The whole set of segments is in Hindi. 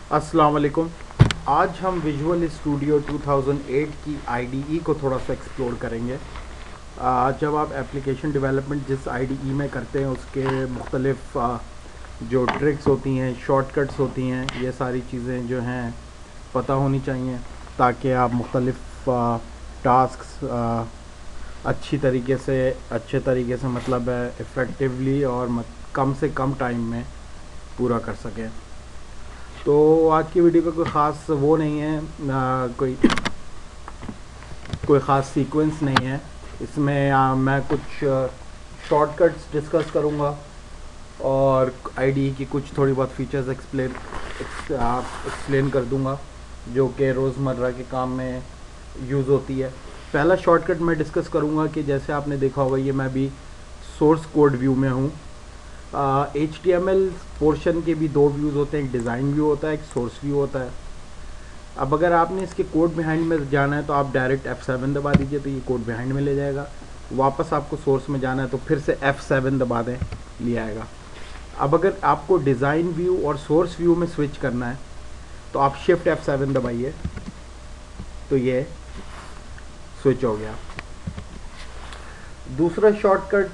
अस्सलाम वालेकुम। आज हम विजुअल स्टूडियो 2008 की आईडीई को थोड़ा सा एक्सप्लोर करेंगे। जब आप एप्लीकेशन डेवलपमेंट जिस आईडीई में करते हैं उसके मुख्तलिफ जो ट्रिक्स होती हैं, शॉर्टकट्स होती हैं, ये सारी चीज़ें जो हैं पता होनी चाहिए ताकि आप मुख्तलिफ टास्क्स अच्छे तरीके से मतलब इफ़ेक्टिवली और कम से कम टाइम में पूरा कर सकें। तो आज की वीडियो का कोई ख़ास वो नहीं है, कोई कोई ख़ास सीक्वेंस नहीं है इसमें। मैं कुछ शॉर्टकट्स डिस्कस करूँगा और आईडी की कुछ थोड़ी बहुत फीचर्स एक्सप्लेन कर दूँगा जो कि रोज़मर्रा के काम में यूज़ होती है। पहला शॉर्टकट मैं डिस्कस करूँगा कि जैसे आपने देखा होगा, ये मैं भी सोर्स कोड व्यू में हूँ। HTML पोर्शन के भी दो व्यूज़ होते हैं, एक डिज़ाइन व्यू होता है, एक सोर्स व्यू होता है। अब अगर आपने इसके कोड बिहाइंड में जाना है तो आप डायरेक्ट F7 दबा दीजिए तो ये कोड बिहाइंड में ले जाएगा। वापस आपको सोर्स में जाना है तो फिर से F7 दबा दें, ले आएगा। अब अगर आपको डिज़ाइन व्यू और सोर्स व्यू में स्विच करना है तो आप शिफ्ट F7 दबाइए तो ये स्विच हो गया। दूसरा शॉर्टकट,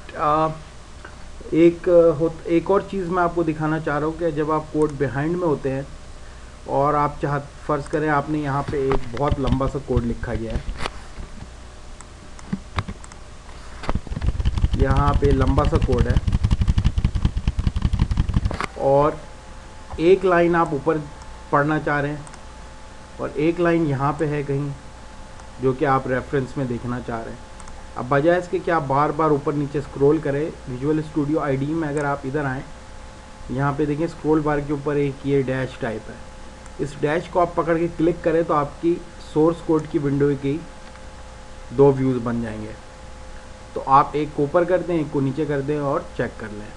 एक और चीज़ मैं आपको दिखाना चाह रहा हूँ कि जब आप कोड बिहाइंड में होते हैं और आप फ़र्ज़ करें आपने यहाँ पे एक बहुत लंबा सा कोड लिखा गया है, यहाँ पे लंबा सा कोड है और एक लाइन आप ऊपर पढ़ना चाह रहे हैं और एक लाइन यहाँ पे है कहीं जो कि आप रेफरेंस में देखना चाह रहे हैं। अब बजाय इसके कि आप बार बार ऊपर नीचे स्क्रॉल करें, विजुअल स्टूडियो आईडी में अगर आप इधर आएँ, यहाँ पे देखें स्क्रॉल बार के ऊपर एक ये डैश टाइप है। इस डैश को आप पकड़ के क्लिक करें तो आपकी सोर्स कोड की विंडो की दो व्यूज़ बन जाएंगे। तो आप एक को ऊपर कर दें, एक को नीचे कर दें और चेक कर लें।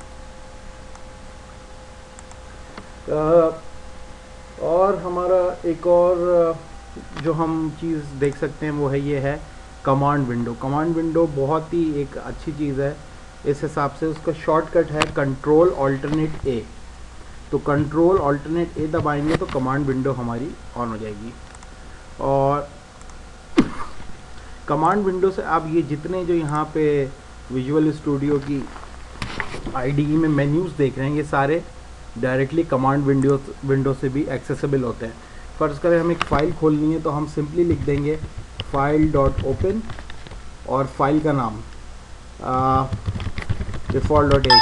और हमारा एक और जो हम चीज़ देख सकते हैं वो है ये है कमांड विंडो। कमांड विंडो बहुत ही एक अच्छी चीज़ है। इस हिसाब से उसका शॉर्टकट है कंट्रोल ऑल्टरनेट ए। तो कंट्रोल ऑल्टरनेट ए दबाएंगे तो कमांड विंडो हमारी ऑन हो जाएगी। और कमांड विंडो से आप ये जितने जो यहाँ पे विजुअल स्टूडियो की आईडीई में मेन्यूज़ देख रहे हैं, ये सारे डायरेक्टली कमांड विंडो से भी एक्सेसिबल होते हैं। फ़र्ज़ करें हमें एक फ़ाइल खोलनी है तो हम सिंपली लिख देंगे फाइल डॉट ओपन और फाइल का नाम default dot H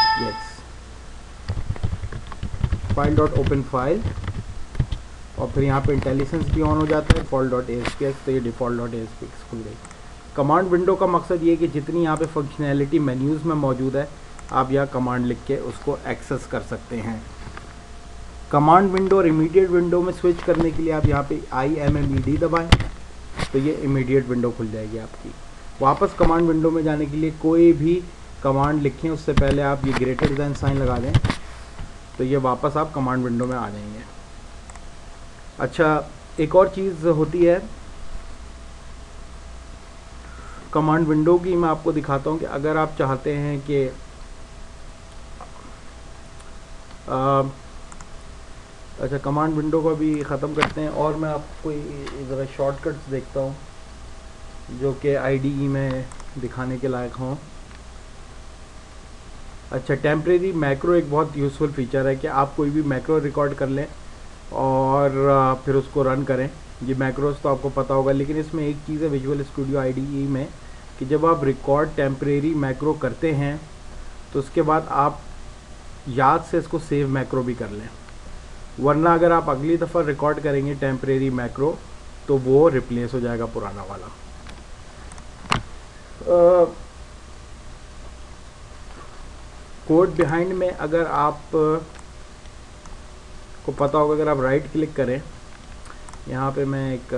file dot open file, और फिर यहाँ पे इंटेलिजेंस भी ऑन हो जाता है डिफ़ॉल्ट डॉट ASPX, तो ये डिफ़ॉल्ट डॉट ASPX खुल गई। कमांड विंडो का मकसद ये कि जितनी यहाँ पे फंक्शनैलिटी मेन्यूज़ में मौजूद है आप यहाँ कमांड लिख के उसको एक्सेस कर सकते हैं। कमांड विंडो और इमीडिएट विंडो में स्विच करने के लिए आप यहाँ पे IMMED दबाएं तो ये इमीडिएट विंडो खुल जाएगी आपकी। वापस कमांड विंडो में जाने के लिए कोई भी कमांड लिखें उससे पहले आप ये ग्रेटर दैन साइन लगा दें तो ये वापस आप कमांड विंडो में आ जाएंगे। अच्छा, एक और चीज़ होती है कमांड विंडो की, मैं आपको दिखाता हूँ कि अगर आप चाहते हैं कि अच्छा, कमांड विंडो को भी ख़त्म करते हैं और मैं आपको ज़रा शॉर्टकट्स देखता हूँ जो कि आईडीई में दिखाने के लायक हों। अच्छा, टेम्परेरी मैक्रो एक बहुत यूज़फुल फीचर है कि आप कोई भी मैक्रो रिकॉर्ड कर लें और फिर उसको रन करें। ये मैक्रोस तो आपको पता होगा, लेकिन इसमें एक चीज़ है विजुअल स्टूडियो आईडीई में कि जब आप रिकॉर्ड टेम्परेरी मैक्रो करते हैं तो उसके बाद आप याद से इसको सेव मैक्रो भी कर लें, वरना अगर आप अगली दफ़ा रिकॉर्ड करेंगे टेम्परेरी मैक्रो तो वो रिप्लेस हो जाएगा पुराना वाला। कोड बिहाइंड में अगर आप को पता होगा, अगर आप राइट क्लिक करें, यहाँ पे मैं एक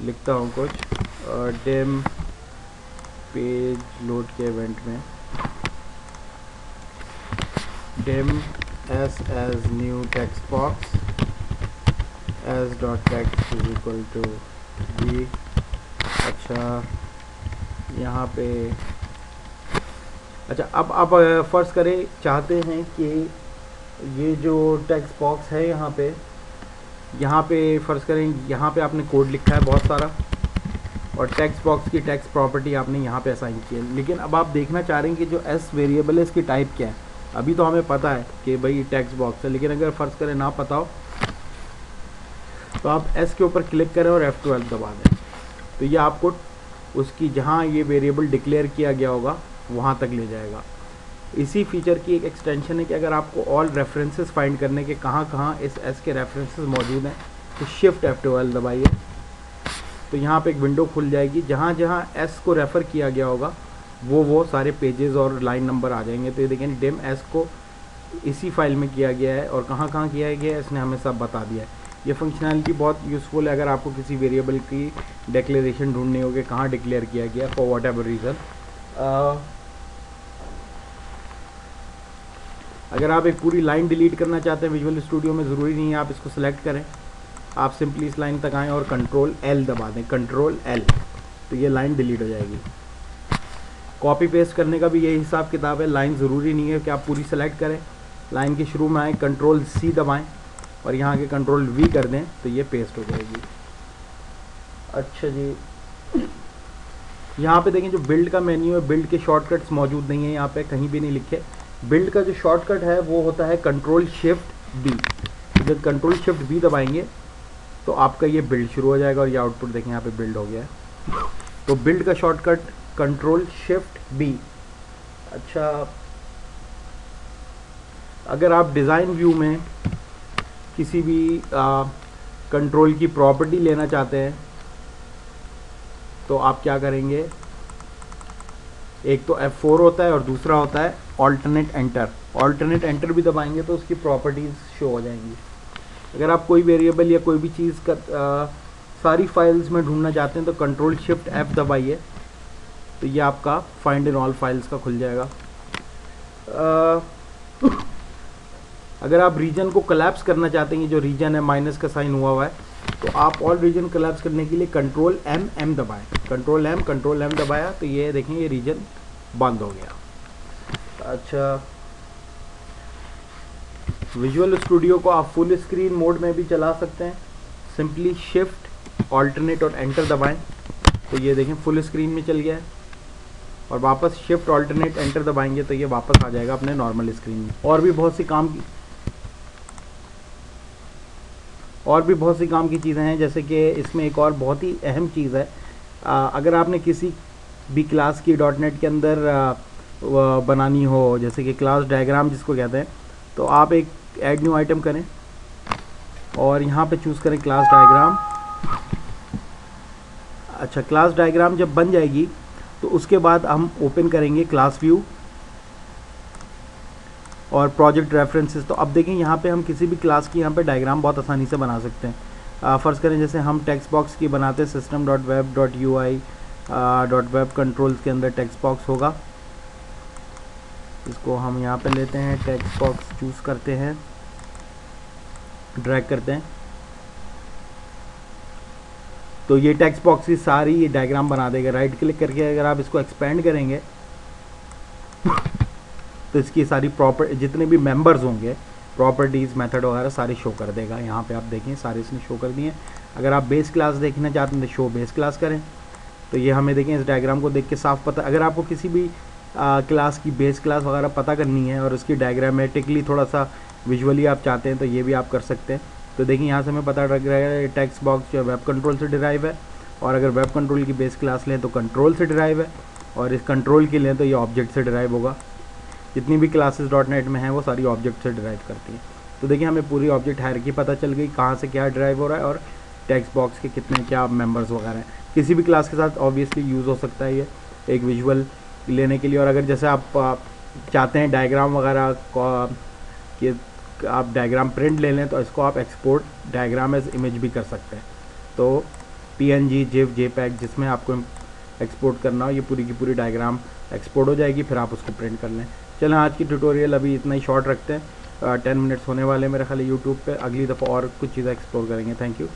लिखता हूँ कुछ डिम पेज लोड के इवेंट में dim as new text box as dot text is equal to B. अच्छा, यहाँ पे अच्छा अब फ़र्ज़ करें चाहते हैं कि ये जो टेक्स्ट बॉक्स है यहाँ पे फ़र्ज़ करें यहाँ पे आपने कोड लिखा है बहुत सारा, और टेक्स्ट बॉक्स की टेक्स्ट प्रॉपर्टी आपने यहाँ पे असाइन की है। लेकिन अब आप देखना चाह रहे हैं कि जो एस वेरिएबल है इसकी टाइप क्या है। अभी तो हमें पता है कि भाई टेक्स्ट बॉक्स है, लेकिन अगर फ़र्ज़ करें ना पता हो तो आप एस के ऊपर क्लिक करें और F12 दबा दें, तो ये आपको उसकी जहाँ ये वेरिएबल डिक्लेयर किया गया होगा वहाँ तक ले जाएगा। इसी फीचर की एक एक्सटेंशन है कि अगर आपको ऑल रेफरेंसेस फाइंड करने के कहाँ कहाँ इस एस के रेफरेंसेस मौजूद हैं, तो शिफ्ट F12 दबाइए, तो यहाँ पे एक विंडो खुल जाएगी। जहाँ जहाँ एस को रेफ़र किया गया होगा वो सारे पेजेस और लाइन नंबर आ जाएंगे। तो ये देखें डिम एस को इसी फाइल में किया गया है और कहाँ कहाँ किया गया है इसने हमें सब बता दिया है। ये फंक्शनैलिटी बहुत यूज़फुल है अगर आपको किसी वेरिएबल की डिक्लेरेशन ढूंढनी हो कि कहाँ डिक्लेयर किया गया फॉर वॉट एवर रीज़न। अगर आप एक पूरी लाइन डिलीट करना चाहते हैं विजुअल स्टूडियो में, ज़रूरी नहीं है आप इसको सेलेक्ट करें, आप सिंपली इस लाइन तक आएँ और कंट्रोल एल दबा दें, कंट्रोल एल, तो ये लाइन डिलीट हो जाएगी। कॉपी पेस्ट करने का भी यही हिसाब किताब है, लाइन ज़रूरी नहीं है कि आप पूरी सेलेक्ट करें। लाइन के शुरू में आए, कंट्रोल सी दबाएं और यहाँ के कंट्रोल वी कर दें तो ये पेस्ट हो जाएगी। अच्छा जी, यहाँ पे देखें जो बिल्ड का मेन्यू है, बिल्ड के शॉर्टकट्स मौजूद नहीं है यहाँ पे, कहीं भी नहीं लिखे। बिल्ड का जो शॉर्टकट है वो होता है कंट्रोल शिफ्ट बी। जब कंट्रोल शिफ्ट बी दबाएंगे तो आपका ये बिल्ड शुरू हो जाएगा और ये आउटपुट देखें यहाँ पे बिल्ड हो गया है। तो बिल्ड का शॉर्टकट कंट्रोल शिफ्ट बी। अच्छा, अगर आप डिज़ाइन व्यू में किसी भी कंट्रोल की प्रॉपर्टी लेना चाहते हैं तो आप क्या करेंगे, एक तो F4 होता है और दूसरा होता है ऑल्टरनेट एंटर। ऑल्टरनेट एंटर भी दबाएंगे तो उसकी प्रॉपर्टीज़ शो हो जाएंगी। अगर आप कोई वेरिएबल या कोई भी चीज़ का सारी फाइल्स में ढूंढना चाहते हैं तो कंट्रोल शिफ्ट F दबाइए, तो ये आपका फाइंड इन ऑल फाइल्स का खुल जाएगा। अगर आप रीजन को कोलैप्स करना चाहते हैं, जो रीजन है माइनस का साइन हुआ है, तो आप ऑल रीजन कोलैप्स करने के लिए कंट्रोल M दबाएं, कंट्रोल M दबाया तो ये देखें ये रीजन बंद हो गया। अच्छा, विजुअल स्टूडियो को आप फुल स्क्रीन मोड में भी चला सकते हैं, सिंपली शिफ्ट ऑल्टरनेट और एंटर दबाएं तो ये देखें फुल स्क्रीन में चल गया है, और वापस शिफ्ट ऑल्टरनेट एंटर दबाएंगे तो ये वापस आ जाएगा अपने नॉर्मल स्क्रीन में। और भी बहुत सी काम की चीज़ें हैं, जैसे कि इसमें एक और बहुत ही अहम चीज़ है, अगर आपने किसी भी क्लास की .NET के अंदर बनानी हो, जैसे कि क्लास डायग्राम जिसको कहते हैं, तो आप एक ऐड न्यू आइटम करें और यहाँ पे चूज़ करें क्लास डायग्राम। अच्छा, क्लास डायग्राम जब बन जाएगी तो उसके बाद हम ओपन करेंगे क्लास व्यू और प्रोजेक्ट रेफरेंसेस। तो अब देखें यहाँ पे हम किसी भी क्लास की यहाँ पे डायग्राम बहुत आसानी से बना सकते हैं। फ़र्ज़ करें जैसे हम टेक्स्ट बॉक्स की बनाते हैं, system.web.ui .web कंट्रोल्स के अंदर टेक्स्ट बॉक्स होगा, इसको हम यहाँ पे लेते हैं, टेक्स्ट बॉक्स चूज़ करते हैं, ड्रैग करते हैं, तो ये टेक्स्ट बॉक्स की सारी ये डायग्राम बना देगा। राइट क्लिक करके अगर आप इसको एक्सपेंड करेंगे तो इसकी सारी जितने भी मेंबर्स होंगे, प्रॉपर्टीज़, मेथड वगैरह सारे शो कर देगा। यहाँ पे आप देखें सारे इसने शो कर दिए। अगर आप बेस क्लास देखना चाहते हैं तो शो बेस क्लास करें, तो ये हमें देखें इस डायग्राम को देख के साफ पता। अगर आपको किसी भी क्लास की बेस क्लास वगैरह पता करनी है और उसकी डायग्रामेटिकली थोड़ा सा विजुअली आप चाहते हैं तो ये भी आप कर सकते हैं। तो देखिए यहाँ से हमें पता लग रहा है टेक्स्ट बॉक्स जो वेब कंट्रोल से डिराइव है, और अगर वेब कंट्रोल की बेस क्लास लें तो कंट्रोल से डिराइव है, और इस कंट्रोल की लें तो ये ऑब्जेक्ट से डिराइव होगा। जितनी भी क्लासेस .NET में हैं वो सारी ऑब्जेक्ट से डिराइव करती हैं। तो देखिए हमें पूरी ऑब्जेक्ट हायरार्की पता चल गई, कहाँ से क्या डिराइव हो रहा है और टेक्स्ट बॉक्स के कितने क्या मेंबर्स वगैरह हैं। किसी भी क्लास के साथ ऑब्वियसली यूज़ हो सकता है ये एक विजुअल लेने के लिए। और अगर जैसे आप चाहते हैं डायग्राम वगैरह कि आप डायग्राम प्रिंट ले लें तो इसको आप एक्सपोर्ट डायग्राम एज इमेज भी कर सकते हैं। तो PNG, GIF, JPEG जिसमें आपको एक्सपोर्ट करना हो, ये पूरी की पूरी डायग्राम एक्सपोर्ट हो जाएगी, फिर आप उसको प्रिंट कर लें। चलें आज की ट्यूटोरियल अभी इतना ही शॉर्ट रखते हैं, 10 मिनट्स होने वाले मेरे ख्याल यूट्यूब पे। अगली दफ़ा और कुछ चीज़ें एक्सप्लोर करेंगे। Thank you.